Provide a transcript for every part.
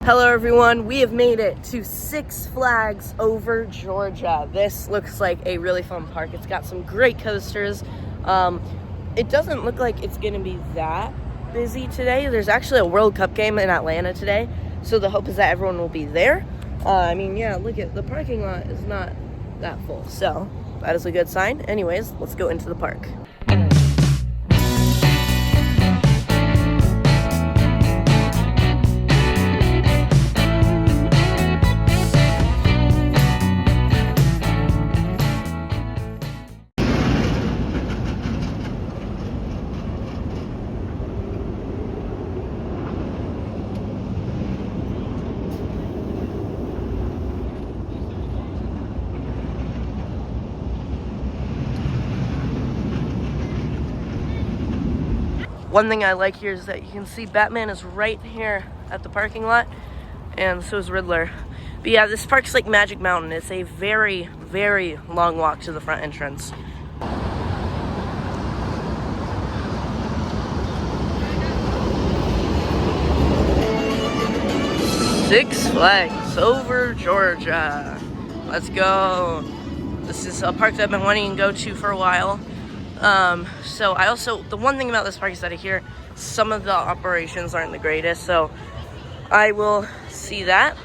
Hello everyone, we have made it to Six Flags Over Georgia. This looks like a really fun park. It's got some great coasters. It doesn't look like it's gonna be that busy today. There's actually a World Cup game in Atlanta today, so the hope is that everyone will be there. Yeah, look at the parking lot is not that full, so that is a good sign. Anyways, let's go into the park. One thing I like here is that you can see Batman is right here at the parking lot, and so is Riddler. But yeah, this park's like Magic Mountain. It's a very, very long walk to the front entrance. Six Flags Over Georgia. Let's go. This is a park that I've been wanting to go to for a while. The one thing about this park is that I hear some of the operations aren't the greatest, so I will see that.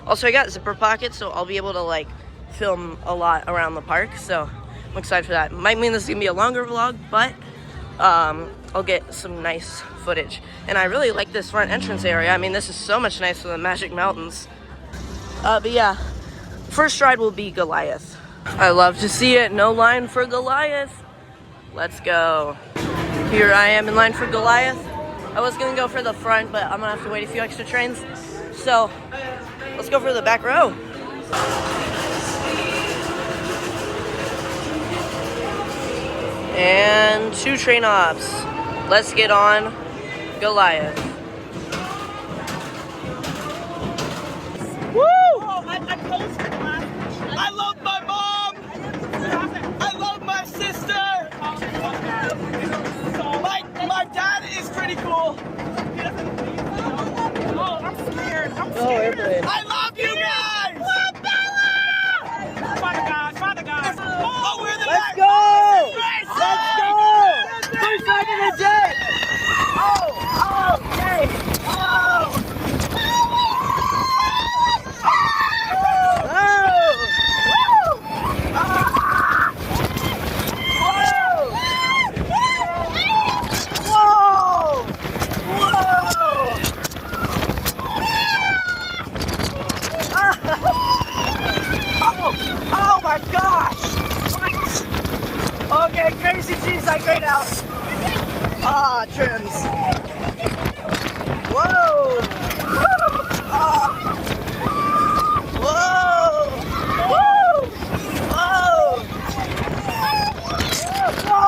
Also, I got zipper pockets, so I'll be able to like film a lot around the park, so I'm excited for that. Might mean this is gonna be a longer vlog, but I'll get some nice footage. And I really like this front entrance area. I mean, this is so much nicer than Magic Mountains. But yeah, first ride will be Goliath. I love to see it. No line for Goliath. Let's go. Here I am in line for Goliath. I was gonna go for the front, but I'm gonna have to wait a few extra trains. So let's go for the back row. And 2 train ops. Let's get on Goliath. Woo! Oh, I love my mom! I love my sister! My dad is pretty cool. Oh, I'm scared. I love you guys! Father God. Oh, we're the Let's go! Let's go! First ride of the day! Okay! Oh my gosh! Okay, crazy cheese, I grayed out. Trims. Whoa! Whoa! Whoa! Whoa! Whoa!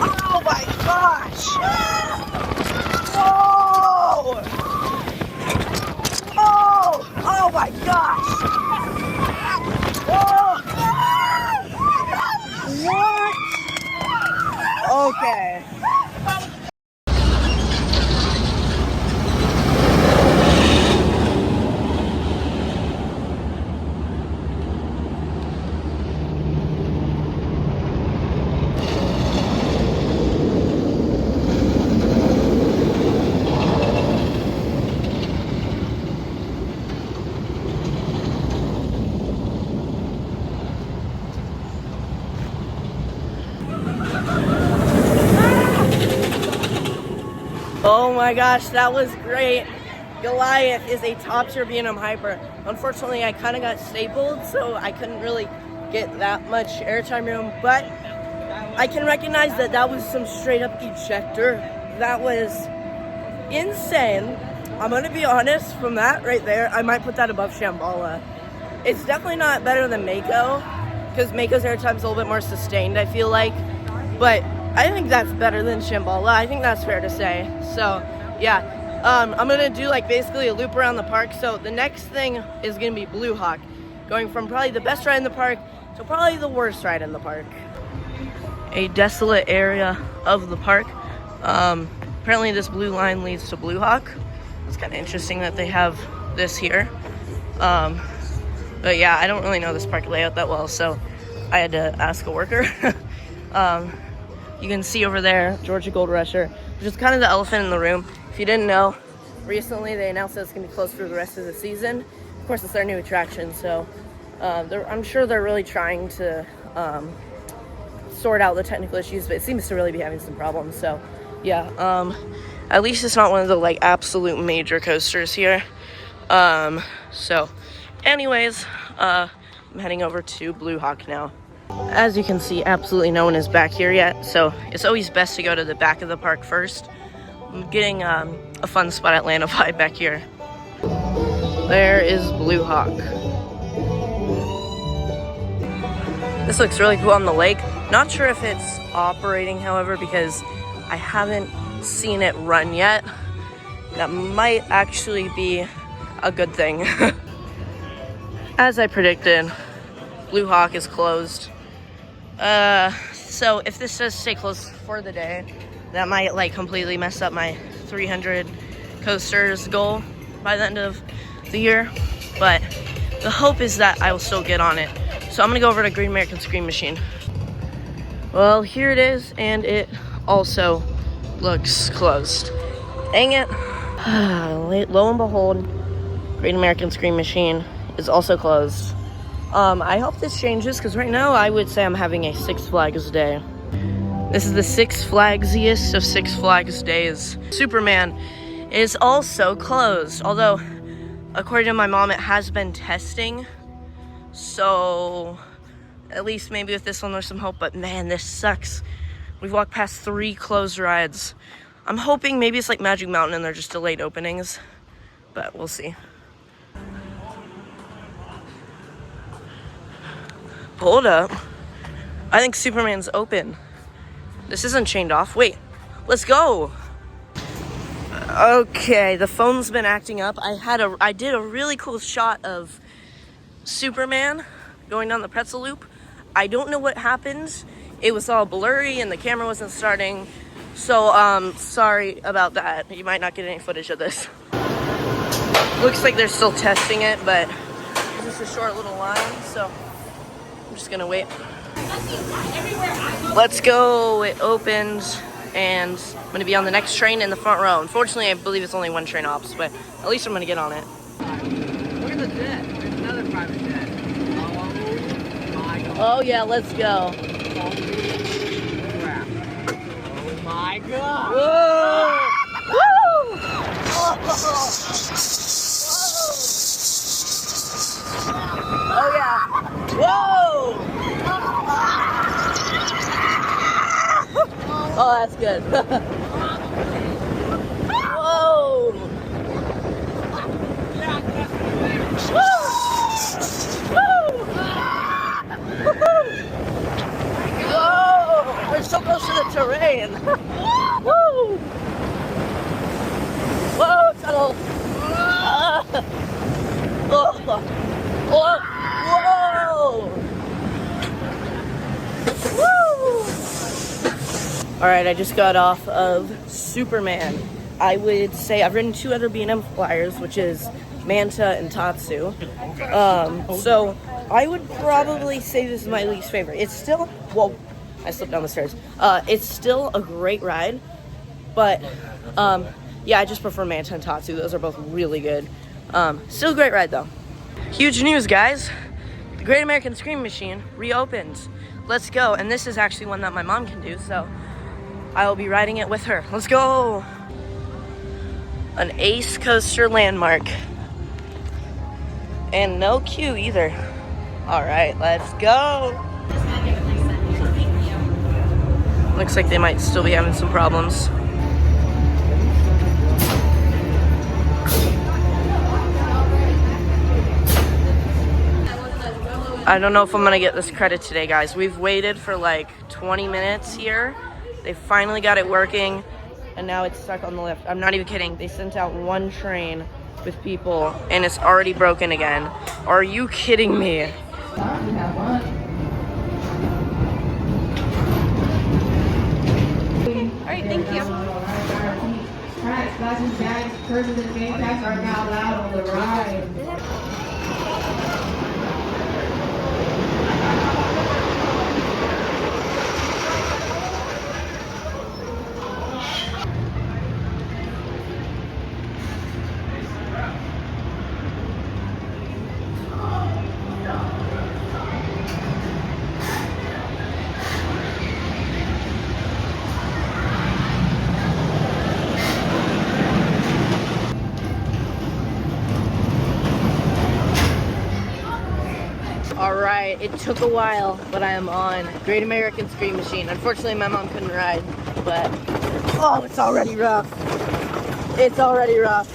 Oh my gosh! Whoa! Oh! Oh my gosh! Whoa! What? Okay. Oh my gosh, that was great. Goliath is a top tier B&M Hyper. Unfortunately, I kind of got stapled, so I couldn't really get that much airtime room, but I can recognize that that was some straight up ejector. That was insane. I'm gonna be honest, from that right there, I might put that above Shambhala. It's definitely not better than Mako, because Mako's airtime's a little bit more sustained, I feel like, but I think that's better than Shambhala. I think that's fair to say. So, yeah. I'm going to do like basically a loop around the park. So the next thing is going to be Blue Hawk. Going from probably the best ride in the park to probably the worst ride in the park. A desolate area of the park. Apparently this blue line leads to Blue Hawk. It's kind of interesting that they have this here. But yeah, I don't really know this park layout that well, so I had to ask a worker. You can see over there, Georgia Gold Rusher, which is kind of the elephant in the room. If you didn't know, recently they announced that it's going to be closed for the rest of the season. Of course, it's their new attraction, so I'm sure they're really trying to sort out the technical issues, but it seems to really be having some problems. So yeah, at least it's not one of the like absolute major coasters here. So anyways, I'm heading over to Blue Hawk now. As you can see, absolutely no one is back here yet, so it's always best to go to the back of the park first. I'm getting a fun spot Atlanta vibe back here. There is Blue Hawk. This looks really cool on the lake. Not sure if it's operating, however, because I haven't seen it run yet. That might actually be a good thing. As I predicted, Blue Hawk is closed. So if this does stay closed for the day, that might like completely mess up my 300 coasters goal by the end of the year. But the hope is that I will still get on it. So I'm gonna go over to Great American Scream Machine. Well, here it is, and it also looks closed. Dang it. Lo and behold, Great American Scream Machine is also closed. I hope this changes, because right now I would say I'm having a Six Flags day. This is the Six Flagsiest of Six Flags days. Superman is also closed, although according to my mom it has been testing, so at least maybe with this one there's some hope. But man, this sucks. We've walked past 3 closed rides. I'm hoping maybe it's like Magic Mountain and they're just delayed openings, but we'll see. Hold up. I think Superman's open. This isn't chained off. Wait, let's go. Okay, the phone's been acting up. I did a really cool shot of Superman going down the pretzel loop. I don't know what happened. It was all blurry and the camera wasn't starting. So, sorry about that. You might not get any footage of this. Looks like they're still testing it, but it's just a short little line, so I'm just gonna wait. Let's go. It opens, and I'm gonna be on the next train in the front row. Unfortunately, I believe it's only 1 train ops, but at least I'm gonna get on it. Look at the jet. There's another private jet. Oh my god. Oh yeah, let's go. Crap. Oh my god. Whoa! Woo! Oh yeah. Whoa! Oh, that's good. Whoa! Whoa! We're so close to the terrain. Woo! Whoa, tunnel! Oh! Whoa! Woo! Alright, I just got off of Superman. I would say I've ridden 2 other B&M flyers, which is Manta and Tatsu. So I would probably say this is my least favorite. It's still, well, I slipped down the stairs. It's still a great ride, but yeah, I just prefer Manta and Tatsu. Those are both really good. Still a great ride though. Huge news, guys. The Great American Scream Machine reopened. Let's go. And this is actually one that my mom can do, so I will be riding it with her. Let's go. An Ace Coaster landmark. And no queue either. All right, let's go. Looks like they might still be having some problems. I don't know if I'm gonna get this credit today, guys. We've waited for like 20 minutes here. They finally got it working, and now it's stuck on the lift. I'm not even kidding. They sent out 1 train with people, and it's already broken again. Are you kidding me? All right, thank you. Alright, splashes, bags, purses, and fanny packs are now allowed on the ride. All right, it took a while, but I am on Great American Scream Machine. Unfortunately, my mom couldn't ride, but oh, it's already rough. It's already rough.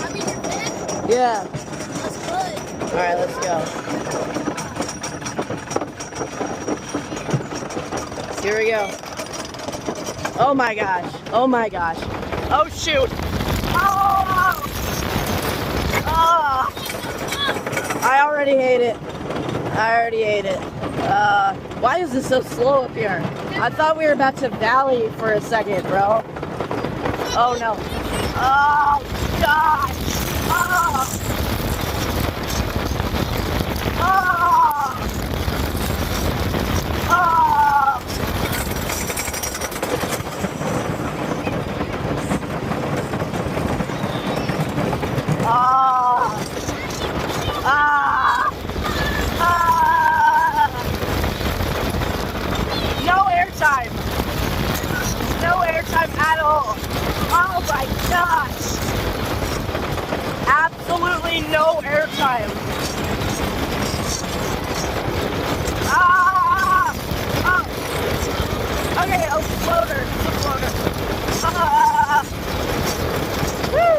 I mean, you're dead? Yeah. That's good. All right, let's go. Here we go. Oh my gosh. Oh my gosh. Oh shoot. Oh! Oh! I already hate it. I already hate it. Why is this so slow up here? I thought we were about to valley for a second, bro. Oh no. Oh gosh. Oh. Oh. Oh. Oh. Ah! Ah! No airtime! No airtime at all! Oh my gosh! Absolutely no airtime! Ah! Oh! Okay, floater! Floater! Ah! Woo!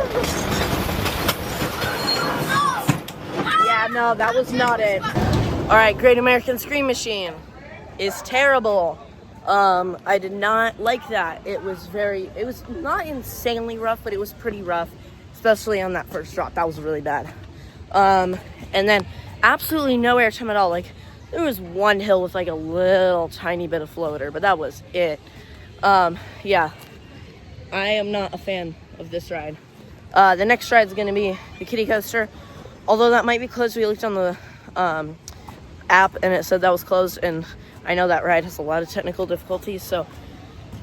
Yeah, no, that was not it. All right, Great American Scream Machine is terrible. I did not like that. It was not insanely rough, but it was pretty rough, especially on that first drop. That was really bad. And then absolutely no airtime at all. Like, there was one hill with like a little tiny bit of floater, but that was it. Yeah, I am not a fan of this ride. The next ride is going to be the kiddie coaster. Although that might be closed. We looked on the app and it said that was closed, and I know that ride has a lot of technical difficulties, so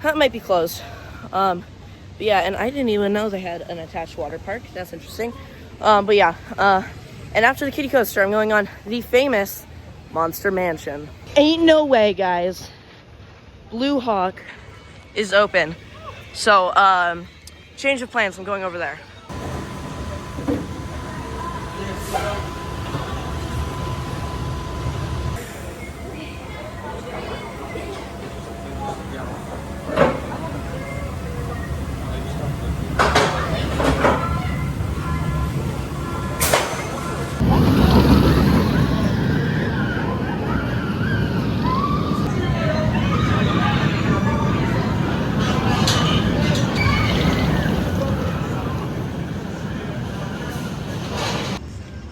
that might be closed. But yeah, and I didn't even know they had an attached water park. That's interesting. But yeah, and after the kiddie coaster, I'm going on the famous Monster Mansion. Ain't no way, guys. Blue Hawk is open. So, change of plans. I'm going over there.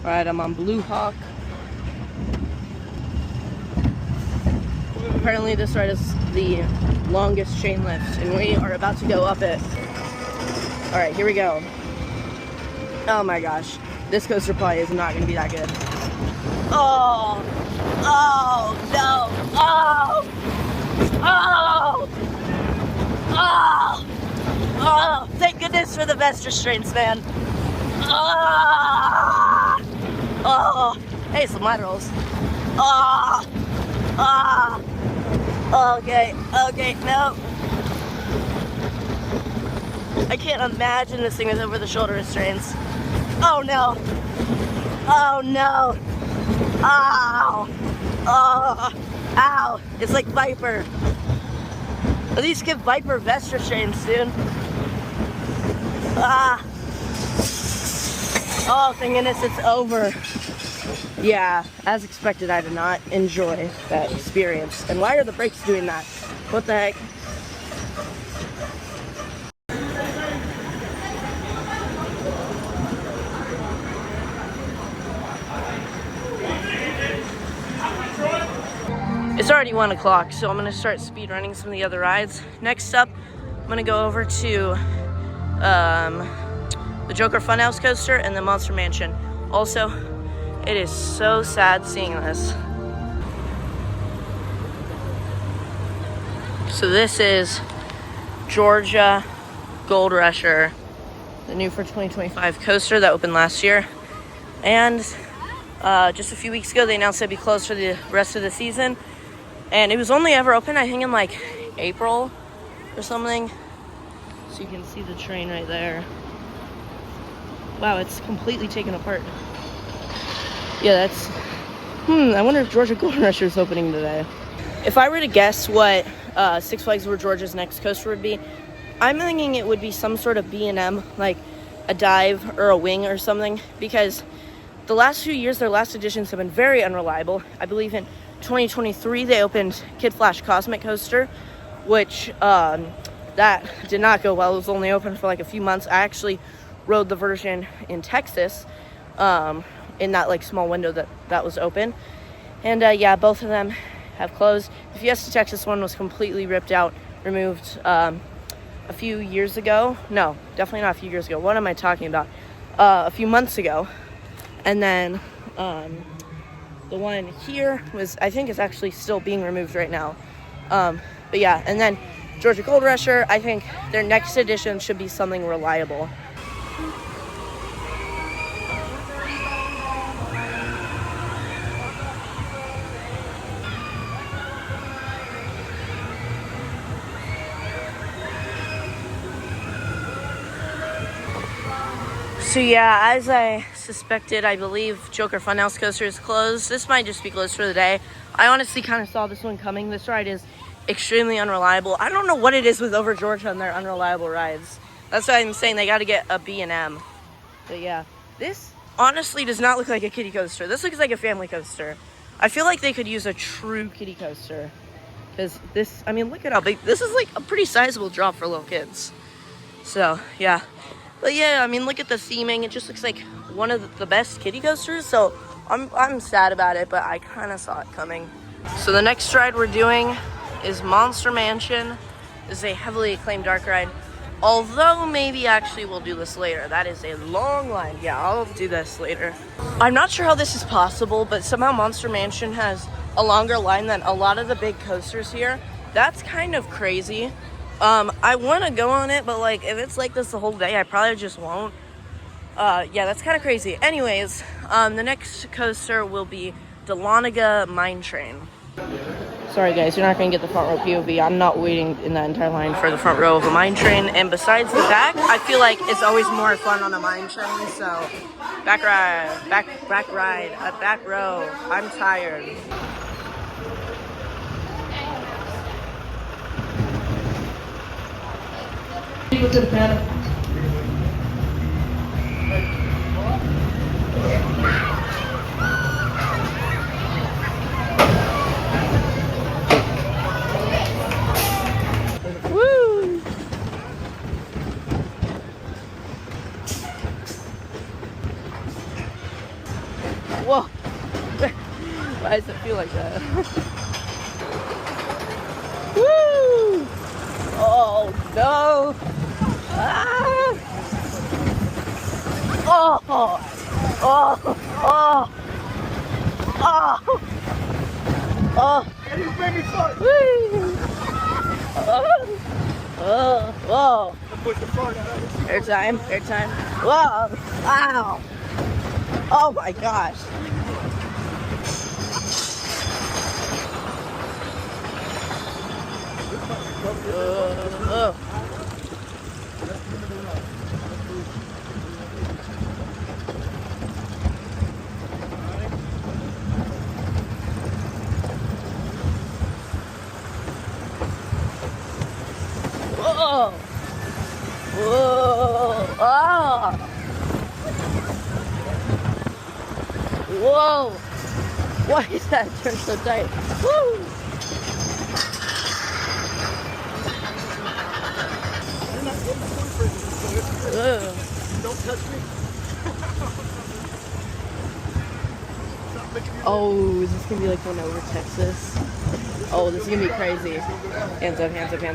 Alright, I'm on Blue Hawk. Apparently this ride is the longest chain lift, and we are about to go up it. Alright, here we go. Oh my gosh. This coaster probably is not going to be that good. Oh! Oh! No! Oh! Oh! Oh! Oh! Thank goodness for the vest restraints, man. Oh! Oh! Hey, some laterals. Oh! Oh! Okay, okay, no. I can't imagine this thing with over the shoulder restraints. Oh no. Oh no. Ow. Oh. Ow. It's like Viper. At least give Viper vest restraints, dude. Ah. Oh, thank goodness it's over. Yeah, as expected, I did not enjoy that experience. And why are the brakes doing that? What the heck? It's already 1 o'clock, so I'm gonna start speed running some of the other rides. Next up, I'm gonna go over to the Joker Funhouse coaster, and the Monster Mansion. Also, it is so sad seeing this. So this is Georgia Gold Rusher, the new for 2025 coaster that opened last year. And just a few weeks ago, they announced it'd be closed for the rest of the season. And it was only ever open, I think, in like April or something. So you can see the train right there. Wow, it's completely taken apart. Yeah, that's... I wonder if Georgia Gold Rusher is opening today. If I were to guess what Six Flags Over Georgia's next coaster would be, I'm thinking it would be some sort of B&M, like a dive or a wing or something, because the last few years, their last editions have been very unreliable. I believe in 2023, they opened Kid Flash Cosmic Coaster, which that did not go well. It was only open for like a few months. I actually rode the version in Texas in that like small window that was open. And yeah, both of them have closed. The Fiesta Texas one was completely ripped out, removed a few years ago. No, definitely not a few years ago. What am I talking about? A few months ago. And then the one here was, I think, is actually still being removed right now. But yeah, and then Georgia Gold Rusher, I think their next edition should be something reliable. So yeah, as I suspected, I believe Joker Funhouse Coaster is closed. This might just be closed for the day. I honestly kind of saw this one coming. This ride is extremely unreliable. I don't know what it is with Over Georgia and their unreliable rides. That's why I'm saying they got to get a B&M. But yeah, this honestly does not look like a kiddie coaster. This looks like a family coaster. I feel like they could use a true kiddie coaster. Because this, I mean, look at how big. This is like a pretty sizable drop for little kids. So yeah. But yeah, I mean, look at the theming. It just looks like one of the best kiddie coasters. So I'm sad about it, but I kind of saw it coming. So the next ride we're doing is Monster Mansion. This is a heavily acclaimed dark ride. Although maybe actually we'll do this later. That is a long line. Yeah, I'll do this later. I'm not sure how this is possible, but somehow Monster Mansion has a longer line than a lot of the big coasters here. That's kind of crazy. I want to go on it, but like if it's like this the whole day, I probably just won't. Yeah, that's kind of crazy. Anyways, the next coaster will be Dahlonega Mine Train. Sorry guys, you're not going to get the front row POV. I'm not waiting in that entire line for the front row of a mine train. And besides the back, I feel like it's always more fun on a mine train. So back row. I'm tired. Woo! Whoa! Why does it feel like that? Woo! Oh no! Ah! Oh! Oh! Oh! Oh! Oh! And you made me fart. Woo! Oh! Whoa! Push the fart out of it. Airtime! Whoa! Ow! Oh my gosh! Whoa! Whoa! Ah! Whoa! Why is that turn so tight? Woo! Don't touch me. Oh, is this gonna be like going over Texas? Oh, this is gonna be crazy. Hands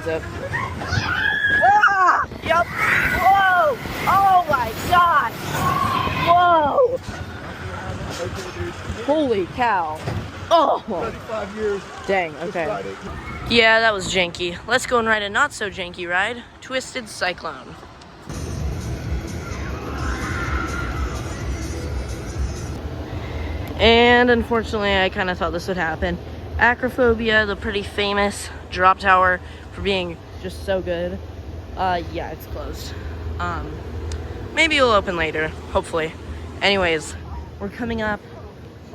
up. Ah! Ah! Yep. Whoa! Oh my god! Whoa! Holy cow! Oh! 35 years. Dang, okay. Friday. Yeah, that was janky. Let's go and ride a not so janky ride. Twisted Cyclone. And unfortunately, I kind of thought this would happen. Acrophobia, the pretty famous drop tower for being just so good. Yeah, it's closed. Maybe it'll open later, hopefully. Anyways, we're coming up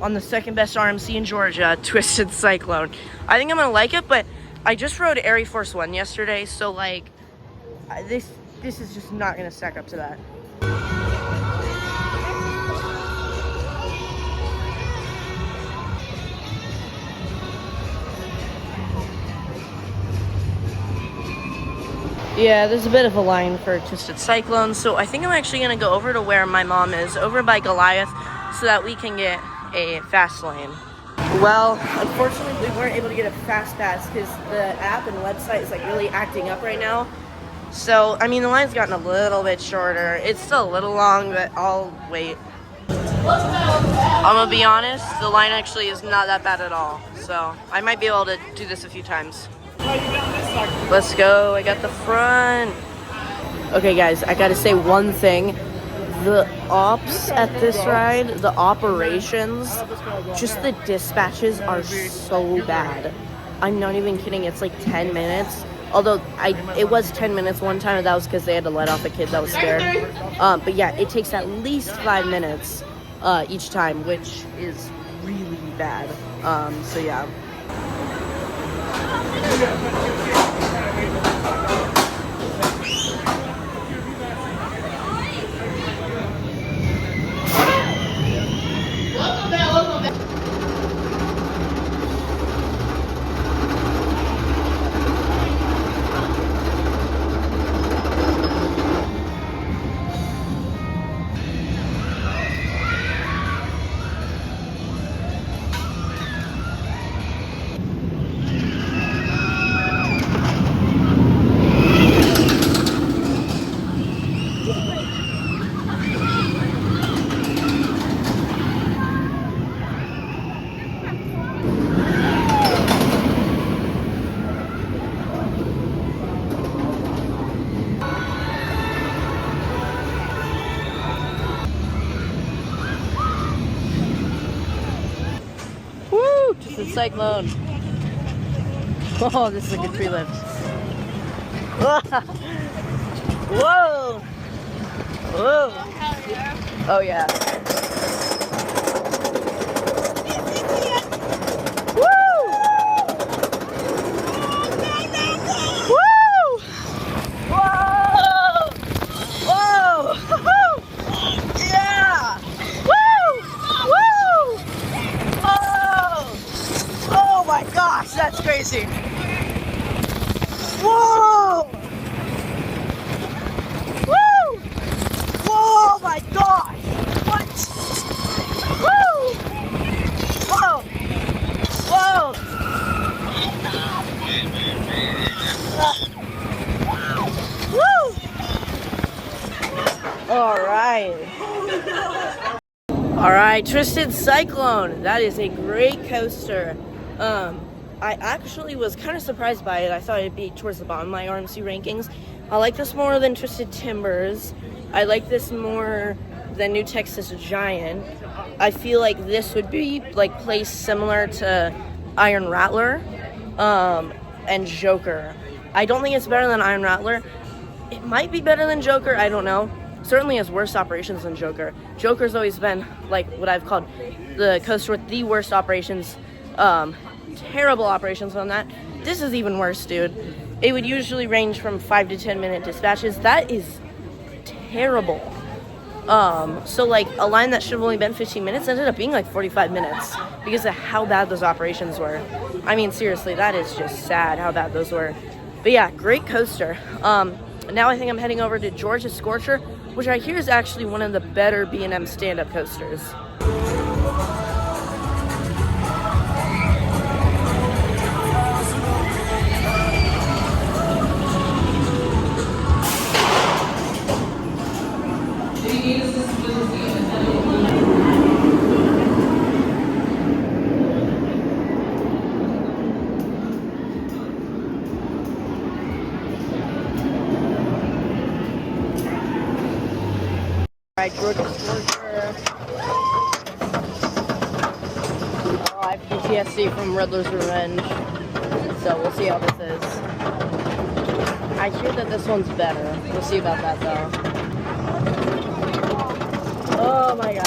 on the second best RMC in Georgia, Twisted Cyclone. I think I'm gonna like it, but I just rode Air Force One yesterday, so like, this is just not gonna stack up to that. Yeah, there's a bit of a line for Twisted Cyclone, so I think I'm actually going to go over to where my mom is, over by Goliath, so that we can get a fast lane. Well, unfortunately, we weren't able to get a fast pass because the app and website is like really acting up right now. So, I mean, the line's gotten a little bit shorter. It's still a little long, but I'll wait. I'm going to be honest, the line actually is not that bad at all. So, I might be able to do this a few times. Let's go. I got the front. Okay, guys, I gotta say one thing. The ops at this ride, the operations, just the dispatches are so bad. I'm not even kidding. It's like 10 minutes. Although it was 10 minutes one time, and that was because they had to let off a kid that was scared. But yeah, it takes at least 5 minutes each time, which is really bad. So yeah. Twisted Cyclone. Oh, this is a good tree lift. Whoa! Whoa! Oh yeah. Woo! Woo! Whoa! Whoa! Yeah! Woo! Woo! Oh my gosh, that's crazy. Whoa! Woo! Whoa, my gosh! What? Woo! Whoa! Whoa! Woo! All right. All right, Twisted Cyclone. That is a great coaster. I actually was kind of surprised by it. I thought it'd be towards the bottom of my RMC rankings. I like this more than Twisted Timbers. I like this more than New Texas Giant. I feel like this would be like placed similar to Iron Rattler and Joker. I don't think it's better than Iron Rattler. It might be better than Joker, I don't know. Certainly has worse operations than Joker. Joker's always been like what I've called the coaster with the worst operations. Terrible operations on that. This is even worse, dude. It would usually range from 5 to 10 minute dispatches. That is terrible. So like a line that should have only been 15 minutes ended up being like 45 minutes because of how bad those operations were. I mean, seriously, that is just sad how bad those were. But yeah, great coaster. Now I think I'm heading over to Georgia Scorcher, which I hear is actually one of the better B&M stand-up coasters. Alright, Georgia Scorcher. Oh, I have PTSD from Riddler's Revenge. So we'll see how this is. I hear that this one's better. We'll see about that though. Oh my gosh.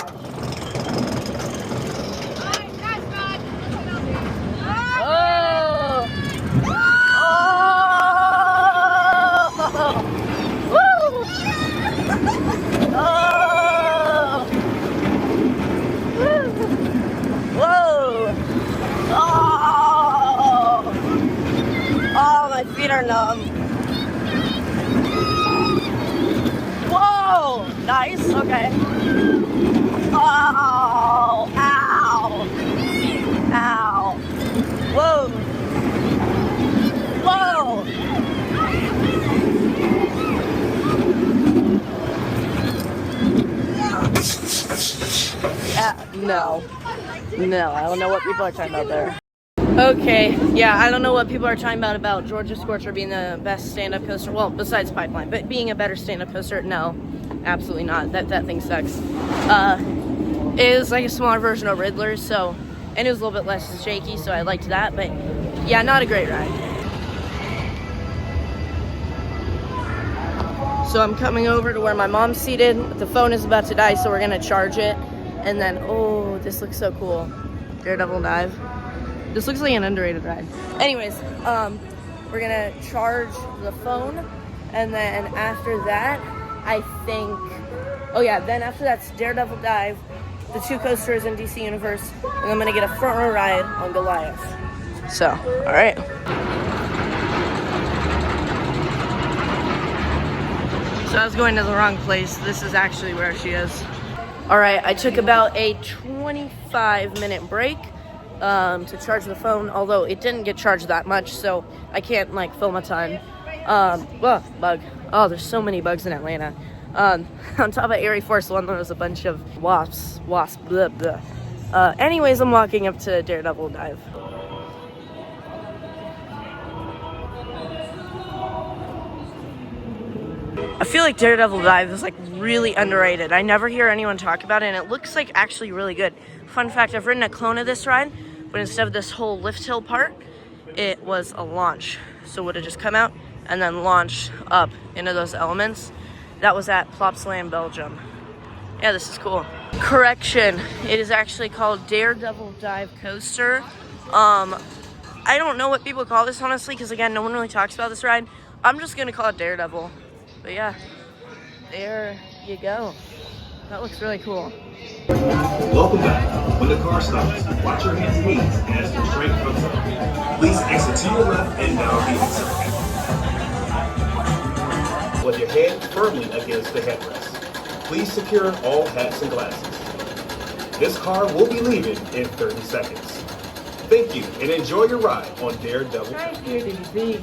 Feet are numb. Whoa! Nice, okay. Oh! Ow! Ow! Whoa! Whoa! No. No, I don't know what people are talking about there. Okay, yeah, I don't know what people are talking about Georgia Scorcher being the best stand-up coaster. Well, besides Pipeline, but being a better stand-up coaster, no, absolutely not. That thing sucks. It is like a smaller version of Riddler, so, and it was a little bit less shaky, so I liked that. But yeah, not a great ride. So I'm coming over to where my mom's seated. The phone is about to die, so we're gonna charge it, and then oh, this looks so cool. Daredevil Dive. This looks like an underrated ride. Anyways, we're gonna charge the phone, and then after that, I think, oh yeah, then after that's Daredevil Dive, the 2 coasters in DC Universe, and I'm gonna get a front row ride on Goliath. So, all right. So I was going to the wrong place. This is actually where she is. All right, I took about a 25-minute break to charge the phone, although it didn't get charged that much, so I can't like fill my time. Well, bug. Oh, there's so many bugs in Atlanta. On top of Air Force One, there was a bunch of wasps, blah, blah. Anyways, I'm walking up to Daredevil Dive. I feel like Daredevil Dive is like really underrated. I never hear anyone talk about it, and it looks like actually really good. Fun fact, I've ridden a clone of this ride, but instead of this whole lift hill part, it was a launch. So it would have just come out and then launched up into those elements. That was at Plopsaland, Belgium. Yeah, this is cool. Correction, it is actually called Daredevil Dive Coaster. I don't know what people call this, honestly, because again, no one really talks about this ride. I'm just gonna call it Daredevil. But yeah, there you go. That looks really cool. Welcome back. When the car stops, watch your hands and knees as the train comes up. Please exit to your left and down the exit. With your head firmly against the headrest. Please secure all hats and glasses. This car will be leaving in 30 seconds. Thank you and enjoy your ride on Daredevil. Right here, did you see?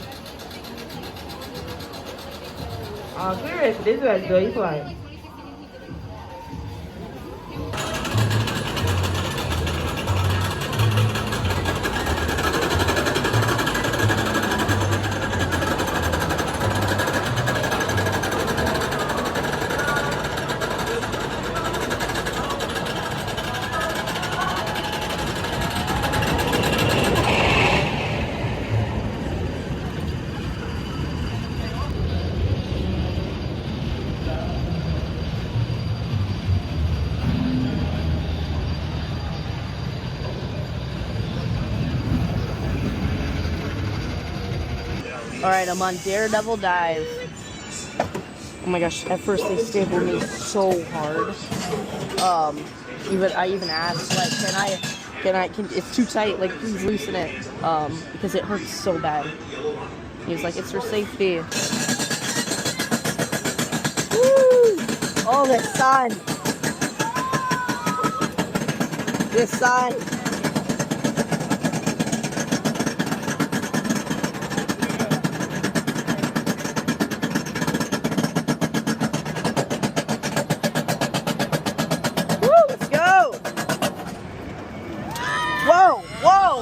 Clear this was good fun. Alright, I'm on Daredevil Dive. Oh my gosh, at first they stapled me so hard. I even asked, like, it's too tight, like, please loosen it, because it hurts so bad. He was like, it's for safety. Woo! Oh, the sun! The sun!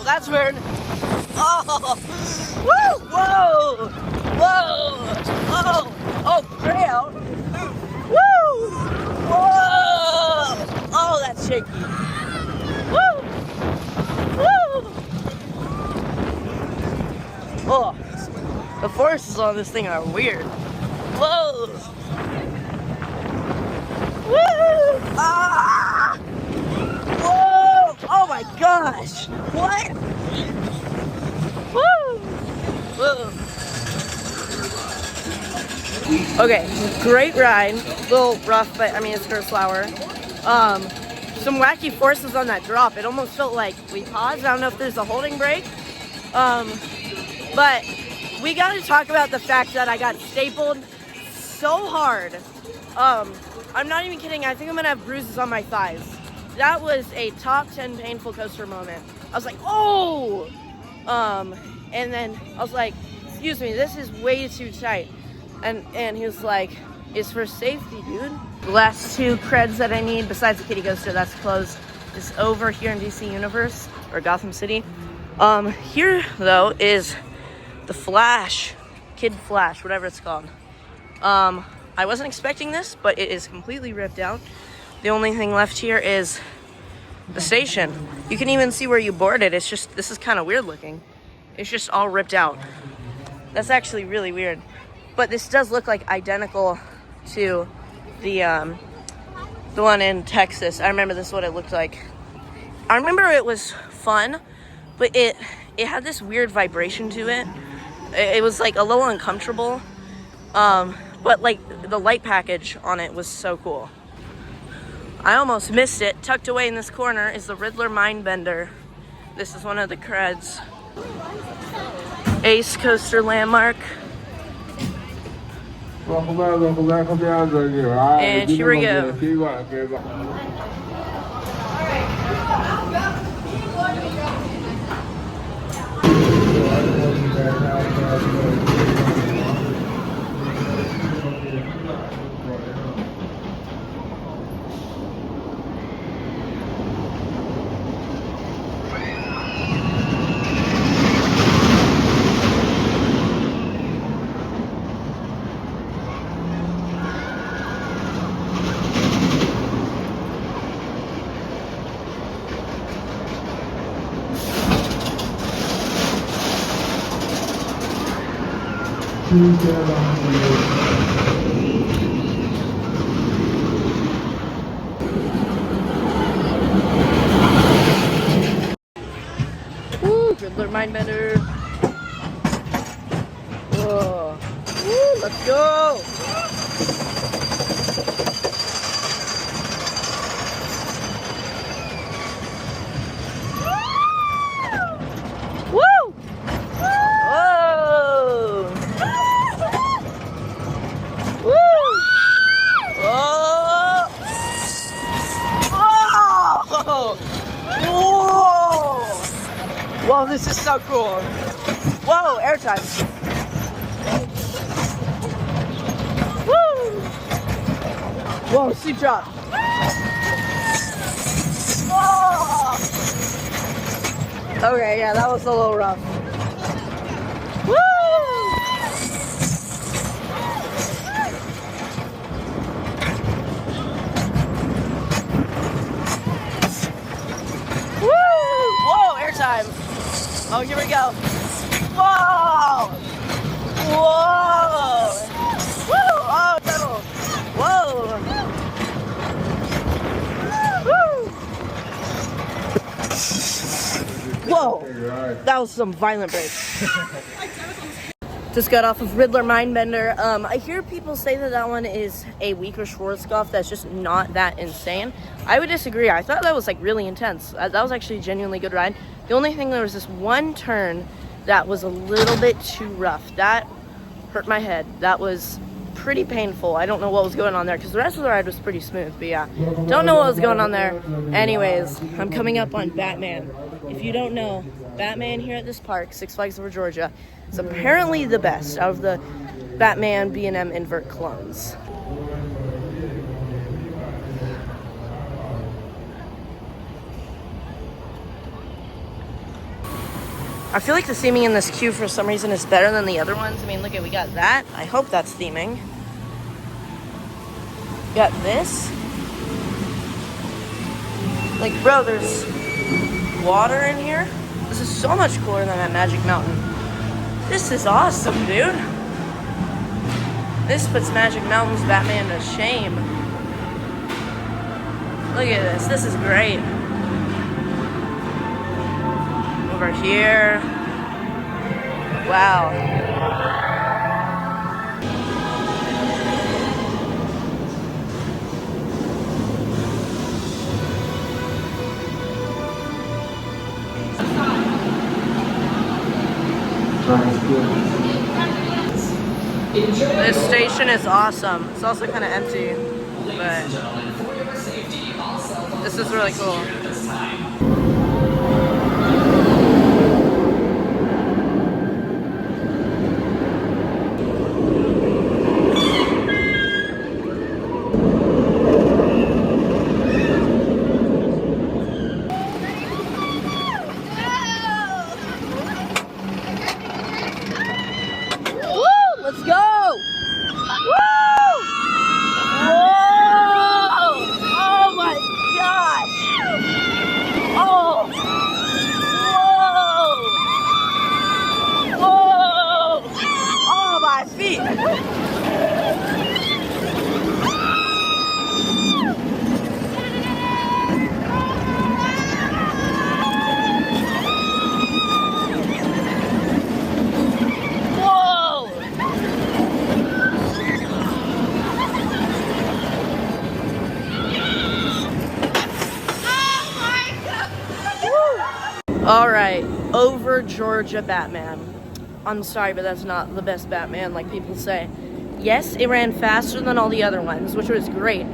That's weird. Oh, woo, whoa, whoa, oh, oh, pray out. Woo, whoa. shaky. Woo! Woo! Oh, the forces on this thing are weird. Whoa! Woo! Ah! Whoa! Oh my gosh! What? Woo! Whoa! Okay, great ride. A little rough, but I mean it's first flower. Some wacky forces on that drop. It almost felt like we paused. I don't know if there's a holding brake. But we got to talk about the fact that I got stapled so hard. I'm not even kidding. I think I'm gonna have bruises on my thighs. That was a top 10 painful coaster moment. I was like, oh! And then I was like, excuse me, this is way too tight. And he was like, it's for safety, dude. The last two creds that I need, besides the kiddie coaster that's closed, is over here in DC Universe, or Gotham City. Here, though, is the Flash, Kid Flash, whatever it's called. I wasn't expecting this, but it is completely ripped out. The only thing left here is the station. You can even see where you boarded. It's just, this is kind of weird looking. It's just all ripped out. That's actually really weird. But this does look like identical to the one in Texas. I remember this is what it looked like. I remember it was fun, but it had this weird vibration to it. It was like a little uncomfortable. But like the light package on it was so cool. I almost missed it. Tucked away in this corner is the Riddler Mindbender. This is one of the creds. Ace Coaster Landmark. And here we go. Woo, Riddler Mindbender. Whoa. Woo, let's go. Woo! Whoa! Woo! Oh! Oh! Whoa! Whoa, this is so cool. Whoa, airtime. Woo! Whoa, steep drop. Whoa! Okay, yeah, that was a little rough. Woo! Time. Oh, here we go. Whoa! Whoa! Woo! Oh, no! Whoa! Woo! Whoa! That was some violent brakes. Just got off of Riddler Mindbender. I hear people say that one is a weaker Schwarzkopf that's just not that insane. I would disagree. I thought that was like really intense. That was actually a genuinely good ride. The only thing, there was this one turn that was a little bit too rough. That hurt my head. That was pretty painful. I don't know what was going on there because the rest of the ride was pretty smooth. But yeah, don't know what was going on there. Anyways, I'm coming up on Batman. If you don't know, Batman here at this park, Six Flags Over Georgia, is apparently the best out of the Batman B&M invert clones. I feel like the theming in this queue for some reason is better than the other ones. I mean, look at, we got that. I hope that's theming. Got this. Like, bro, there's water in here. This is so much cooler than at Magic Mountain. This is awesome, dude. This puts Magic Mountain's Batman to shame. Look at this. This is great. Over here. Wow. This station is awesome. It's also kind of empty, but this is really cool. Let's go! Woo! Whoa! Oh my gosh! Oh! Whoa! Whoa! Oh, my feet! All right, over Georgia Batman. I'm sorry, but that's not the best Batman like people say. Yes, it ran faster than all the other ones, which was great.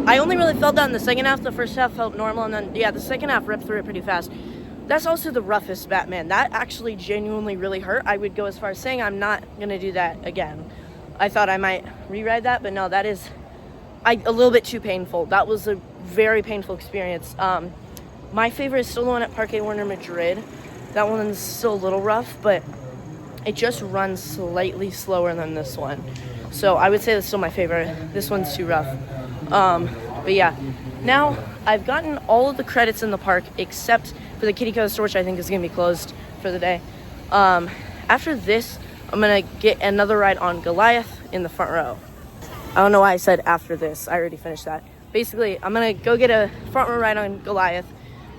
I only really felt that in the second half. The first half felt normal, and then, yeah, the second half ripped through it pretty fast. That's also the roughest Batman. That actually genuinely really hurt. I would go as far as saying I'm not going to do that again. I thought I might rewrite that, but no, that is a little bit too painful. That was a very painful experience. My favorite is still the one at Parque Warner Madrid. That one's still a little rough, but it just runs slightly slower than this one. So I would say that's still my favorite. This one's too rough. But yeah, now I've gotten all of the credits in the park except for the Kitty Coaster, which I think is going to be closed for the day. After this, I'm going to get another ride on Goliath in the front row. I don't know why I said after this. I already finished that. Basically, I'm going to go get a front row ride on Goliath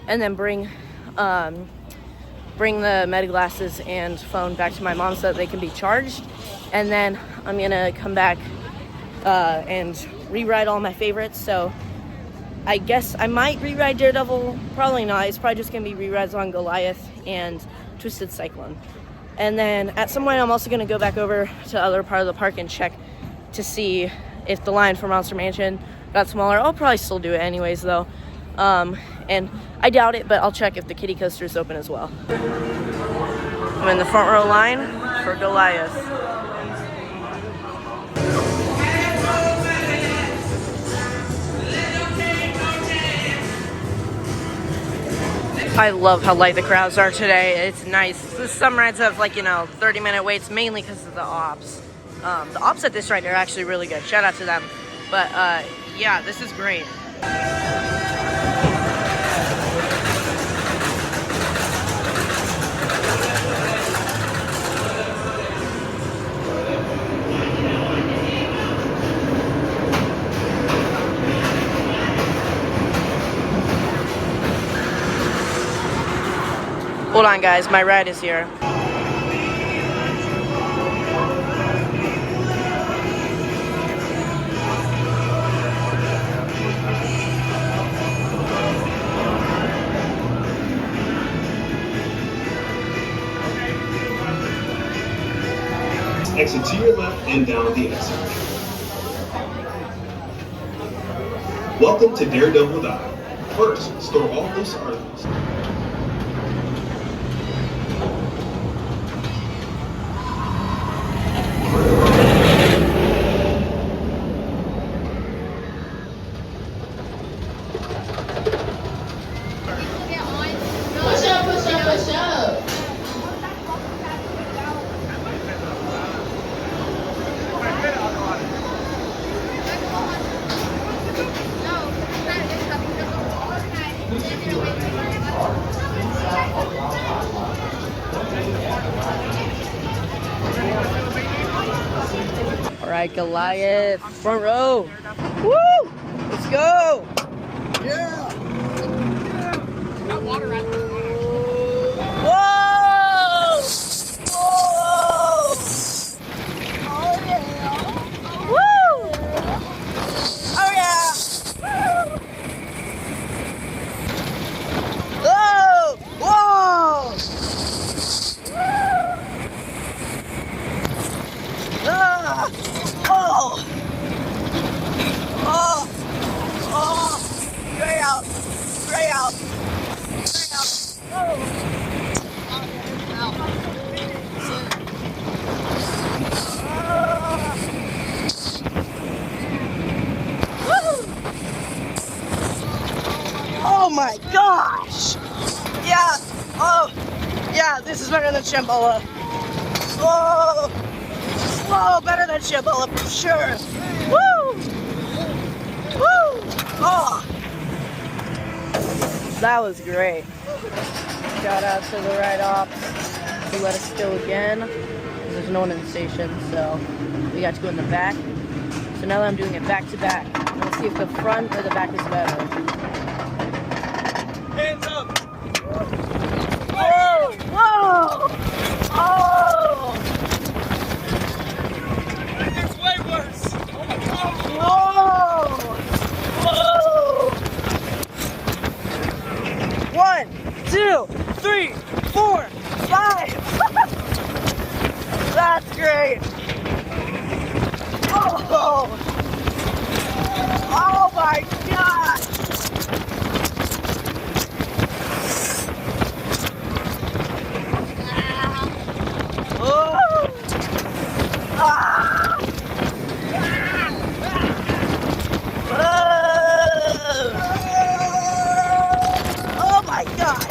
and then bring the Meta glasses and phone back to my mom so that they can be charged. And then I'm going to come back and rewrite all my favorites. So I guess I might rewrite Daredevil. Probably not. It's probably just going to be rewrites on Goliath and Twisted Cyclone. And then at some point I'm also going to go back over to the other part of the park and check to see if the line for Monster Mansion got smaller. I'll probably still do it anyways though. And I doubt it, but I'll check if the Kitty Coaster is open as well. I'm in the front row line for Goliath. I love how light the crowds are today. It's nice. Some rides have 30-minute waits, mainly because of the ops. The ops at this ride are actually really good. Shout out to them. But yeah, this is great. Hold on, guys. My ride is here. Exit to your left and down the exit. Welcome to Daredevil Dive. First, store all loose articles. Push up. right, Goliath, front row. Woo! Let's go! Yeah. Got water at the Whoa! Whoa! Woo! Oh yeah! Whoa! Whoa! Ah! Oh! Oh! Oh! Straight out! Straight out! Straight out! Oh! Oh my gosh! Yeah! Oh! Yeah, this is better than Shambhala. Oh! Whoa, better than Shambhala for sure! Woo! Woo! Oh! That was great. Shout out to the ride ops who let us go again. There's no one in the station, so we got to go in the back. So now that I'm doing it back to back, let's see if the front or the back is better. hands up. Whoa! Whoa! Oh! It's way worse. Whoa! Whoa! 1, 2, 3, 4, 5. That's great. Oh! Oh my God! Oh! Ah! Oh my gosh!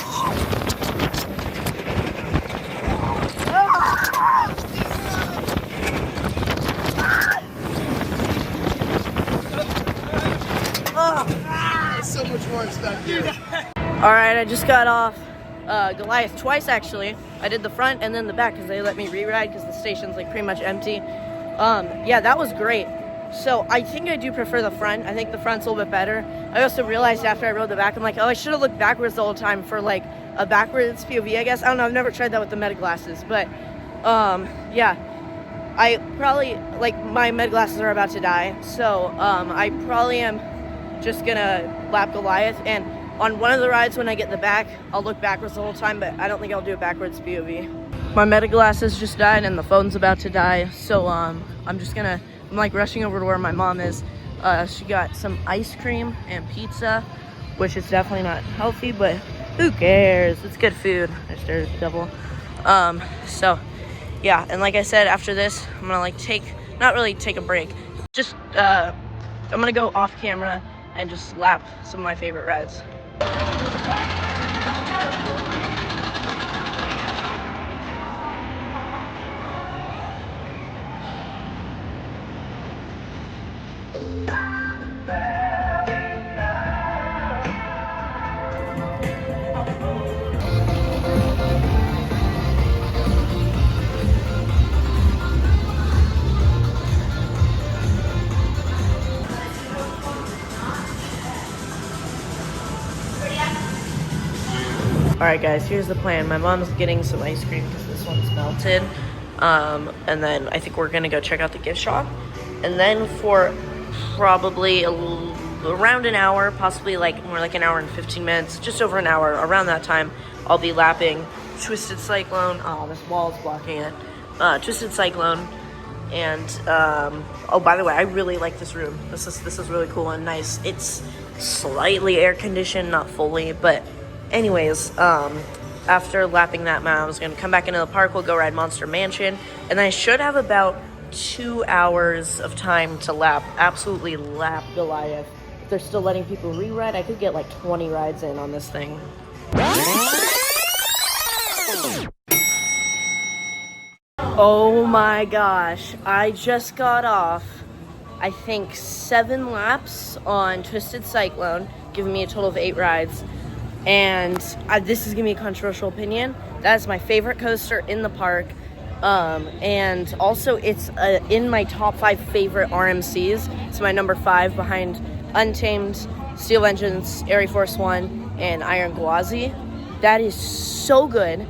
Ah! There's so much worse back here. All right, I just got off Goliath twice actually. I did the front and then the back because they let me re-ride because the station's like pretty much empty. Yeah, that was great. So I think I do prefer the front. I think the front's a little bit better. I also realized after I rode the back, I'm like, oh, I should have looked backwards the whole time for like a backwards POV, I guess. I don't know, I've never tried that with the Meta glasses, but yeah. I probably, like, my Meta glasses are about to die, so I probably am just gonna lap Goliath, and on one of the rides when I get the back, I'll look backwards the whole time, but I don't think I'll do a backwards POV. My Meta glasses just died and the phone's about to die, so I'm like rushing over to where my mom is. She got some ice cream and pizza, which is definitely not healthy, but who cares? It's good food. There's Daredevil. So yeah, and like I said, after this, I'm gonna like not really take a break, just I'm gonna go off camera and just lap some of my favorite rides. Alright guys, here's the plan. My mom's getting some ice cream because this one's melted. And then I think we're gonna go check out the gift shop. And then for probably around an hour, possibly like more like an hour and 15 minutes, just over an hour, around that time, I'll be lapping Twisted Cyclone. Oh, this wall is blocking it. Twisted Cyclone. And oh, by the way, I really like this room. This is really cool and nice. It's slightly air conditioned, not fully, but anyways, after lapping that map, I was going to come back into the park. We'll go ride Monster Mansion. And I should have about 2 hours of time to absolutely lap Goliath. If they're still letting people re-ride, I could get like 20 rides in on this thing. Oh my gosh. I just got off, I think, 7 laps on Twisted Cyclone, giving me a total of 8 rides. And this is gonna be a controversial opinion. That is my favorite coaster in the park. And also it's in my top 5 favorite RMCs. It's my number 5 behind Untamed, Steel Vengeance, Air Force One, and Iron Gwazi. That is so good.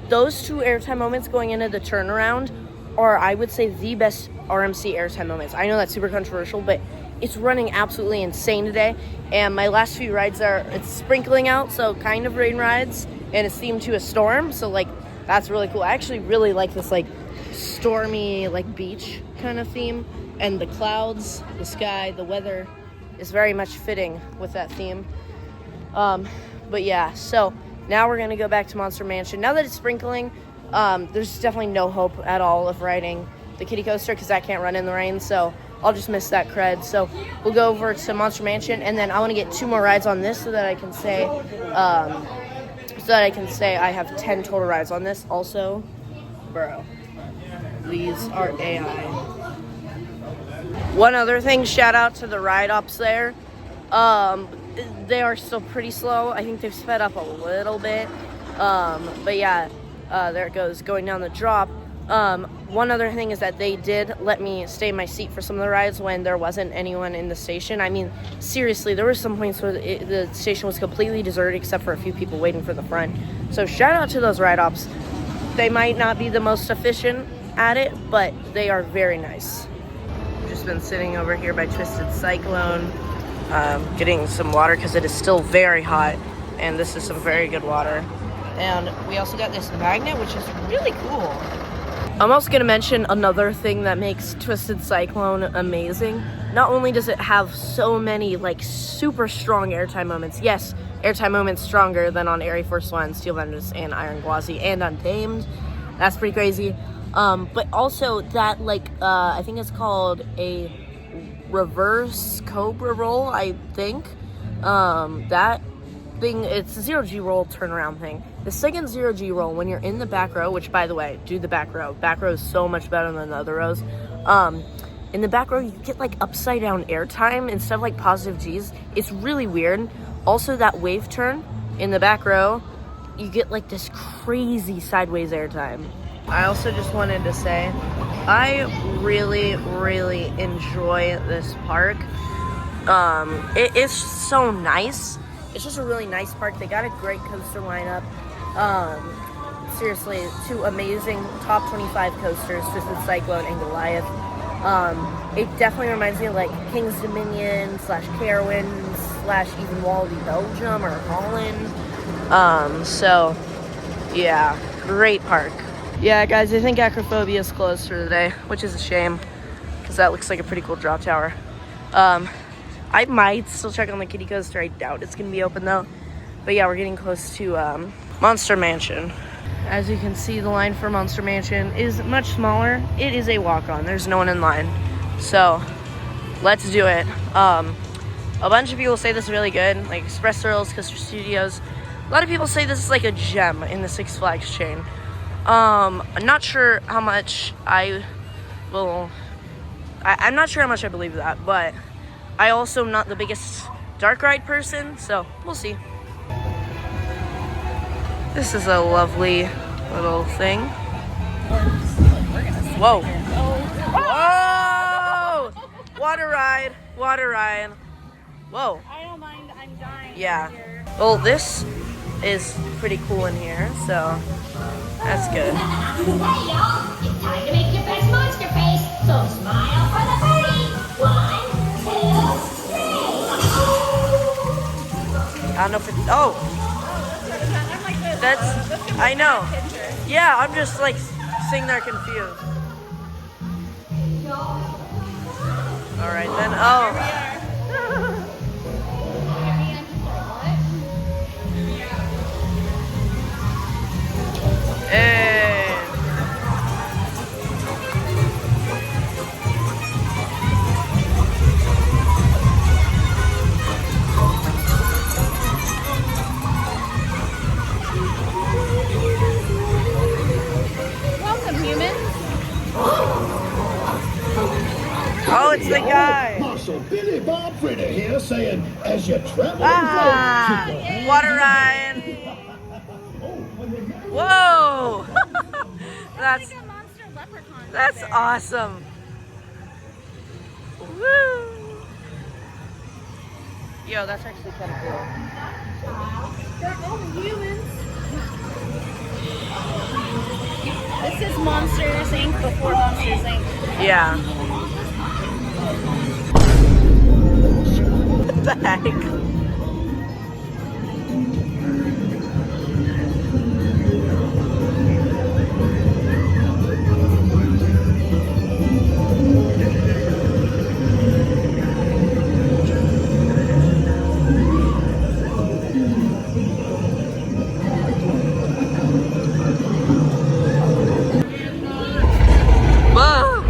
Those 2 airtime moments going into the turnaround are, I would say, the best RMC airtime moments. I know that's super controversial, but it's running absolutely insane today. And my last few rides it's sprinkling out, so kind of rain rides, and it's themed to a storm, so like that's really cool. I actually really like this like stormy like beach kind of theme, and the clouds, the sky, the weather is very much fitting with that theme. But yeah, so now we're gonna go back to Monster Mansion. Now that it's sprinkling, there's definitely no hope at all of riding the kiddie coaster because that can't run in the rain, so I'll just miss that cred. So we'll go over to Monster Mansion, and then I want to get 2 more rides on this so that I can say I have 10 total rides on this. Also, bro, these are AI. One other thing, shout out to the ride ops there. They are still pretty slow. I think they've sped up a little bit. But yeah, there it goes, going down the drop. One other thing is that they did let me stay in my seat for some of the rides when there wasn't anyone in the station. I mean, seriously, there were some points where the station was completely deserted except for a few people waiting for the front. So shout out to those ride ops. They might not be the most efficient at it, but they are very nice. Just been sitting over here by Twisted Cyclone, getting some water because it is still very hot, and this is some very good water. And we also got this magnet, which is really cool. I'm also going to mention another thing that makes Twisted Cyclone amazing. Not only does it have so many like super strong airtime moments, yes, airtime moments stronger than on Air Force One, Steel Vengeance, and Iron Gwazi, and Untamed. That's pretty crazy. But also that like, I think it's called a reverse Cobra roll, I think. That thing, it's a 0G roll turnaround thing. The second 0G roll, when you're in the back row, which by the way, do the back row. Back row is so much better than the other rows. In the back row, you get like upside down airtime instead of like positive Gs. It's really weird. Also, that wave turn in the back row, you get like this crazy sideways airtime. I also just wanted to say, I really, really enjoy this park. It is so nice. It's just a really nice park. They got a great coaster lineup. Seriously, 2 amazing top 25 coasters, Twisted Cyclone and Goliath. It definitely reminds me of like King's Dominion / Carowinds / even Walibi Belgium or Holland. So yeah, great park. Yeah, guys, I think Acrophobia is closed for the day, which is a shame because that looks like a pretty cool drop tower. I might still check on the kiddie coaster. I doubt it's gonna be open though. But yeah, we're getting close to Monster Mansion. As you can see, the line for Monster Mansion is much smaller. It is a walk-on. There's no one in line. So let's do it. A bunch of people say this is really good, like Express Thrills, Coaster Studios. A lot of people say this is like a gem in the Six Flags chain. I'm not sure how much I'm not sure how much I believe that, but I also am not the biggest dark ride person, so we'll see. This is a lovely little thing. Whoa. Whoa! Water ride. Whoa. I don't mind, I'm dying. Yeah. Well, this is pretty cool in here, so that's good. Hey y'all, it's time to make your best monster face, so smile for the party. 1, 2, 3. I don't know if it's, oh. That's, I know. Yeah, I'm just like sitting there confused. All right then, oh. Hey. Welcome, humans. Oh, it's the guy. Marshal Billy Bob Fritter here saying, as you travel Water ride. Whoa. That's, leprechauns. That's awesome. Woo! Yo, that's actually kind of cool. They're only humans. This is Monsters Inc. before Monsters Inc. Yeah. What the heck? Whoa!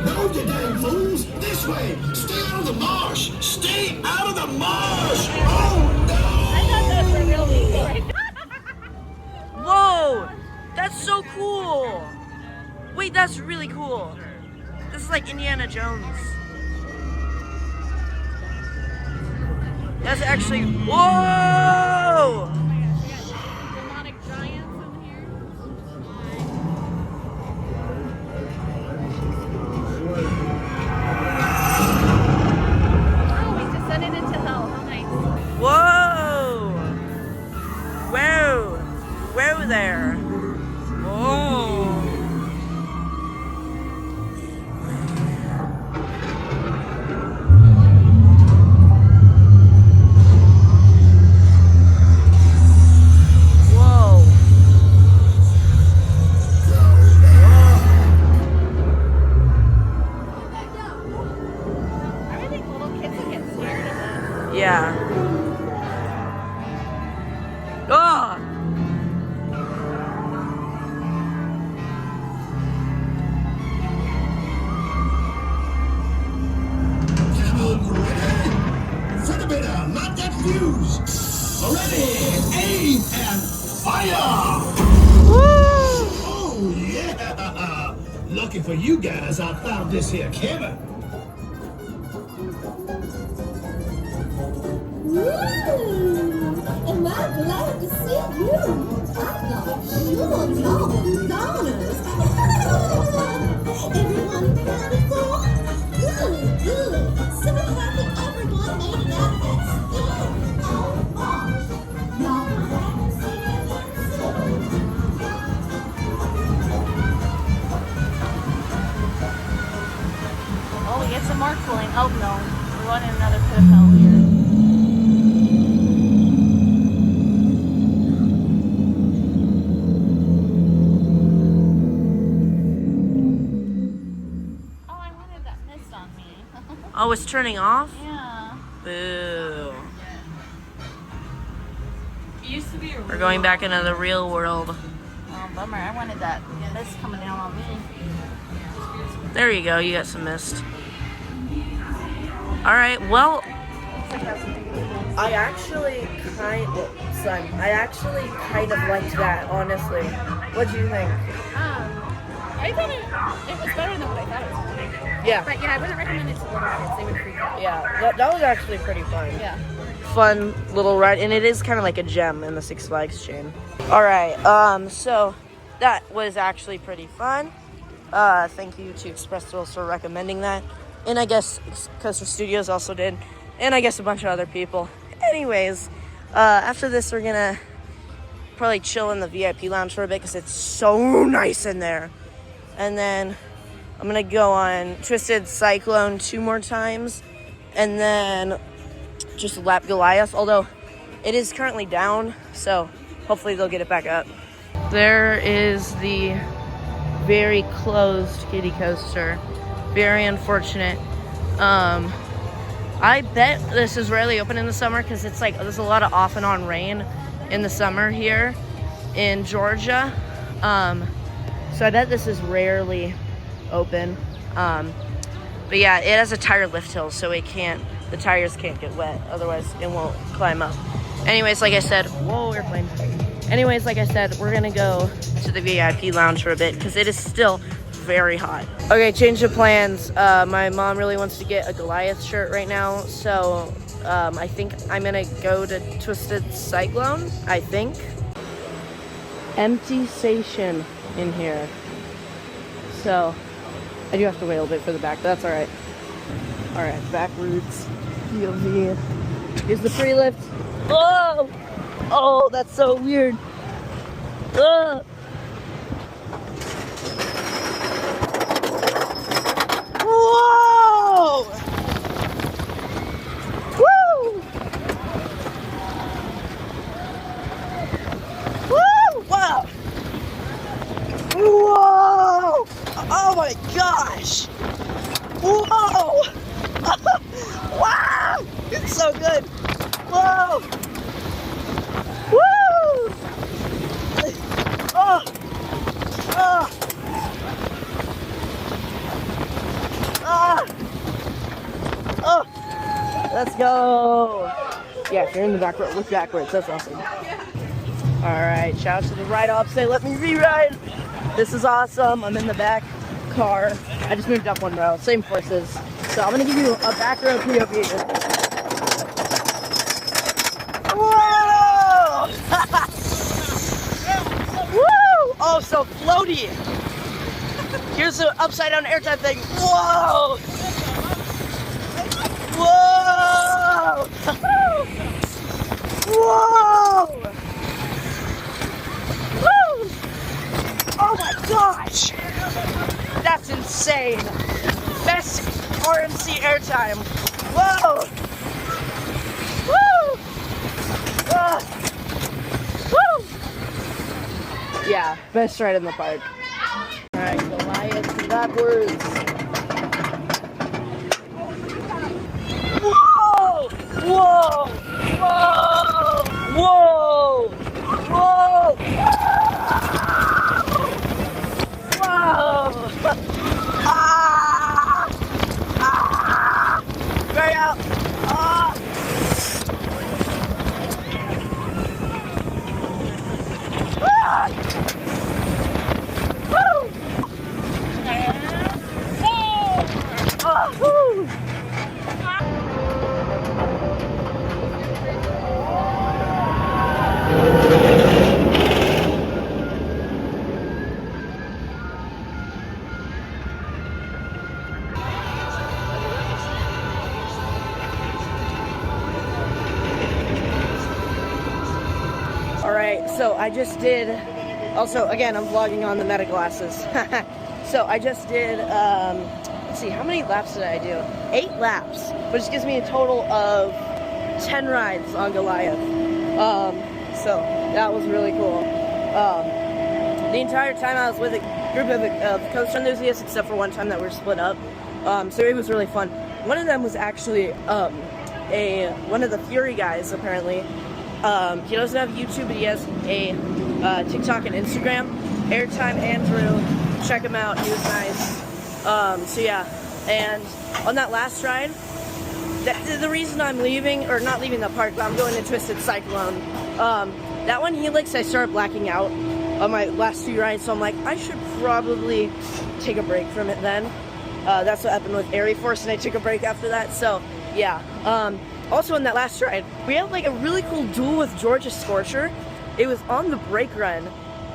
No, you damn fools! This way! Stay out of the marsh! Stay out of the marsh! Oh, no! I thought those were real people. Whoa! That's so cool! Wait, that's really cool. This is like Indiana Jones. That's actually, whoa! Demonic giants in here. Oh, we descended into hell. How nice. Whoa! Whoa! Whoa there! Whoa! Whoa! I think little kids would get scared of that. Yeah. Ah! Come on, you ready? Centimeter, not that fuse! Ready, aim, and fire! Oh, yeah! Lucky for you guys, I found this here cabin. Am I glad to see you? I thought sure y'all were goners. Everyone accounted for? Good, good. So happy everyone made it out of that skin. Oh, y'all come back and see me again soon. Oh, we get some more cooling. Oh no, we're running another pit of hell here. Oh, I wanted that mist on me. Oh, it's turning off? Yeah. Boo. It used to be a We're going back into the real world. Oh, bummer. I wanted that mist coming down on me. There you go, you got some mist. Alright, well, I actually kind of liked that, honestly. What do you think? I thought it was better than what I thought it was going to be. Yeah. But yeah, I wouldn't recommend it to little kids. They would freak out. Yeah, that was actually pretty fun. Yeah. Fun little ride, and it is kind of like a gem in the Six Flags chain. Alright, so that was actually pretty fun. Thank you to Express Thrills for recommending that. And I guess Coaster Studios also did. And I guess a bunch of other people. Anyways, after this we're gonna probably chill in the VIP lounge for a bit because it's so nice in there. And then I'm gonna go on Twisted Cyclone 2 more times. And then just lap Goliath, although it is currently down, so hopefully they'll get it back up. There is the very closed kiddie coaster. Very unfortunate. I bet this is rarely open in the summer because it's like there's a lot of off and on rain in the summer here in Georgia. So I bet this is rarely open. But yeah, it has a tire lift hill, so the tires can't get wet, otherwise it won't climb up. Anyways, like I said, whoa, airplane. Anyways, like I said, we're gonna go to the VIP lounge for a bit because it is still very hot. Okay, change of plans. My mom really wants to get a Goliath shirt right now, so I think I'm gonna go to Twisted Cyclone, I think. empty station in here. So I do have to wait a little bit for the back, but that's alright. Alright, back routes. POV. Here's the pre-lift. Oh! Oh, that's so weird. Ugh. Whoa! Woo! Woo! Wow! Whoa! Oh my gosh! Whoa! Wow! It's so good! Whoa! Woo! Oh! Oh! Ah! Oh! Let's go! Yeah, if you're in the back row, look backwards. That's awesome. Alright, shout out to the ride opposite. Let me re-ride! This is awesome. I'm in the back car. I just moved up one row. Same forces. So I'm gonna give you a back row POV. Whoa! Woo! Oh, so floaty. Here's the upside down airtime thing. Whoa! Whoa! Whoa! Woo! Oh my gosh! That's insane. Best RMC airtime. Whoa! Woo! Woo! Yeah, best ride in the park. Alright, Goliath backwards. Whoa! Whoa! Whoa! Whoa! Whoa! Whoa! Ah! Ah! Right out! Ah! Ah! Woo! Oh, woo! Alright, so I just did, also again I'm vlogging on the Meta glasses. So I just did, let's see, how many laps did I do? 8 laps, which gives me a total of 10 rides on Goliath. So that was really cool. The entire time I was with a group of coaster enthusiasts, except for one time that we were split up. So it was really fun. One of them was actually one of the Fury guys, apparently. He doesn't have YouTube, but he has a TikTok and Instagram. Airtime Andrew, check him out. He was nice. So yeah, and on that last ride, the reason I'm leaving, or not leaving the park, but I'm going to Twisted Cyclone. That one Helix, I started blacking out on my last 2 rides, so I'm like, I should probably take a break from it then. That's what happened with Airy Force, and I took a break after that. So yeah. Also in that last ride, we had like a really cool duel with Georgia Scorcher. It was on the brake run,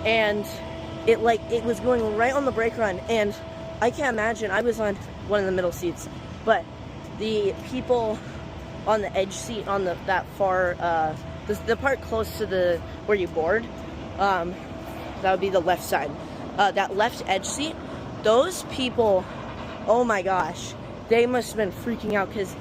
and it was going right on the brake run, and I can't imagine, I was on one of the middle seats, but the people on the edge seat on that far, the part close to where you board, that would be the left side. That left edge seat, those people, oh my gosh, they must have been freaking out because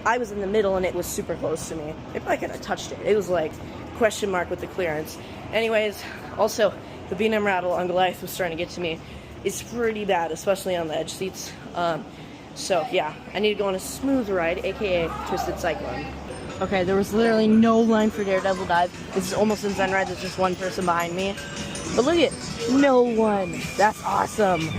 I was in the middle and it was super close to me. They probably could have touched it. It was like question mark with the clearance. Anyways, also the B&M rattle on Goliath was starting to get to me. It's pretty bad, especially on the edge seats. So yeah, I need to go on a smooth ride, aka Twisted Cyclone. Okay, there was literally no line for Daredevil Dive. This is almost in Zen Ride. There's just one person behind me. But look at it, no one. That's awesome.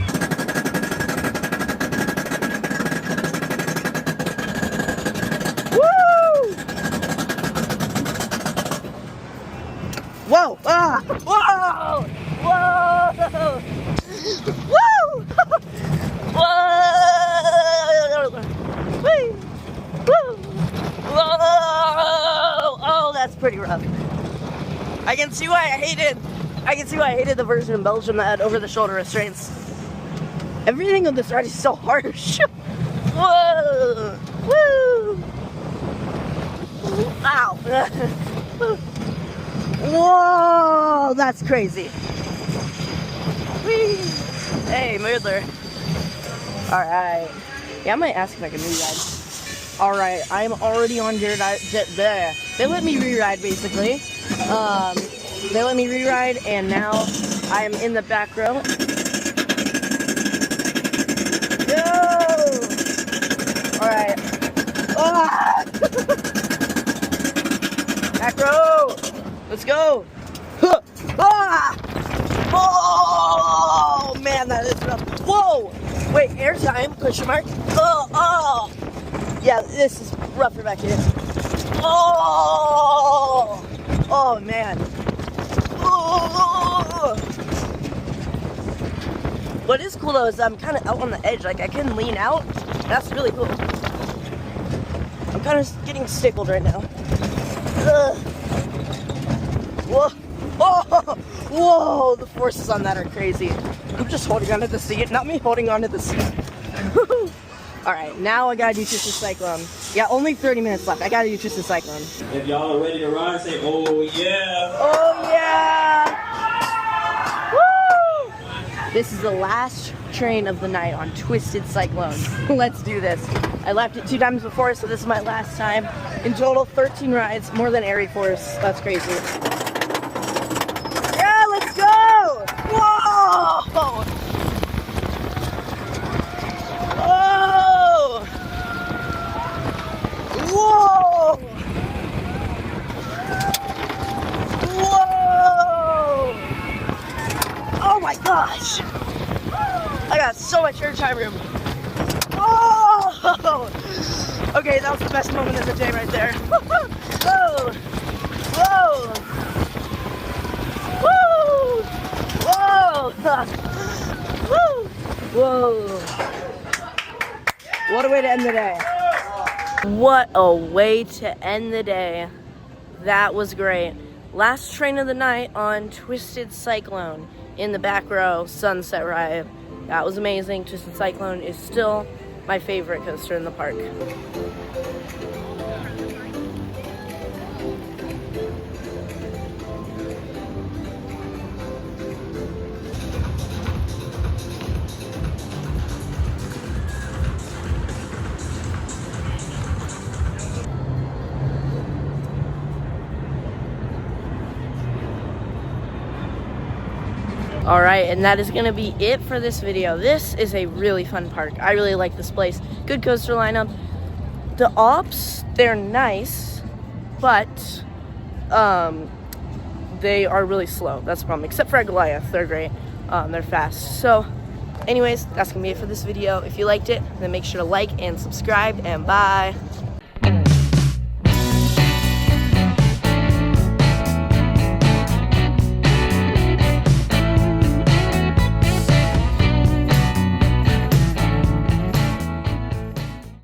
Whoa! Ah! Whoa! Whoa! Woo! Whoa! Whee! Woo! Whoa! Oh, that's pretty rough. I can see why I hated I can see why I hated the version in Belgium that had over-the-shoulder restraints. Everything on this ride is so harsh. Whoa! Woo! Ow! Whoa! That's crazy. Whee! Hey, Moodler. Alright. Yeah, I might ask if I can re-ride. Alright, I'm already on your jet there. They let me re-ride basically. They let me re-ride and now I'm in the back row. Yo! Alright. Ah! Back row! Let's go! Huh! Ah! Oh man, that is rough. Whoa! Wait, airtime, question mark. Oh! Yeah, this is rougher back here. Oh! Oh man. Oh! What is cool though is I'm kind of out on the edge. Like I can lean out. That's really cool. I'm kind of getting stapled right now. Whoa! Oh! Whoa! The forces on that are crazy. I'm just holding onto the seat, not me holding onto the seat. Alright, now I gotta do Twisted Cyclone. Yeah, only 30 minutes left. I gotta do Twisted Cyclone. If y'all are ready to ride, say, oh yeah. Oh yeah! Woo! This is the last train of the night on Twisted Cyclone. Let's do this. I lapped it 2 times before, so this is my last time. In total, 13 rides, more than Airy Force. That's crazy. Yeah, let's go! Whoa! Whoa! Whoa! Whoa! Oh my gosh! I got so much airtime room. Oh! Okay, that was the best moment of the day right there. Whoa! Whoa! Woo! Whoa! Woo! Whoa! What a way to end the day. What a way to end the day. That was great. Last train of the night on Twisted Cyclone in the back row, sunset ride. That was amazing. Twisted Cyclone is still my favorite coaster in the park. Alright, and that is going to be it for this video. This is a really fun park. I really like this place. Good coaster lineup. The ops, they're nice, but they are really slow. That's the problem. Except for Goliath, they're great. They're fast. So, anyways, that's going to be it for this video. If you liked it, then make sure to like and subscribe, and bye.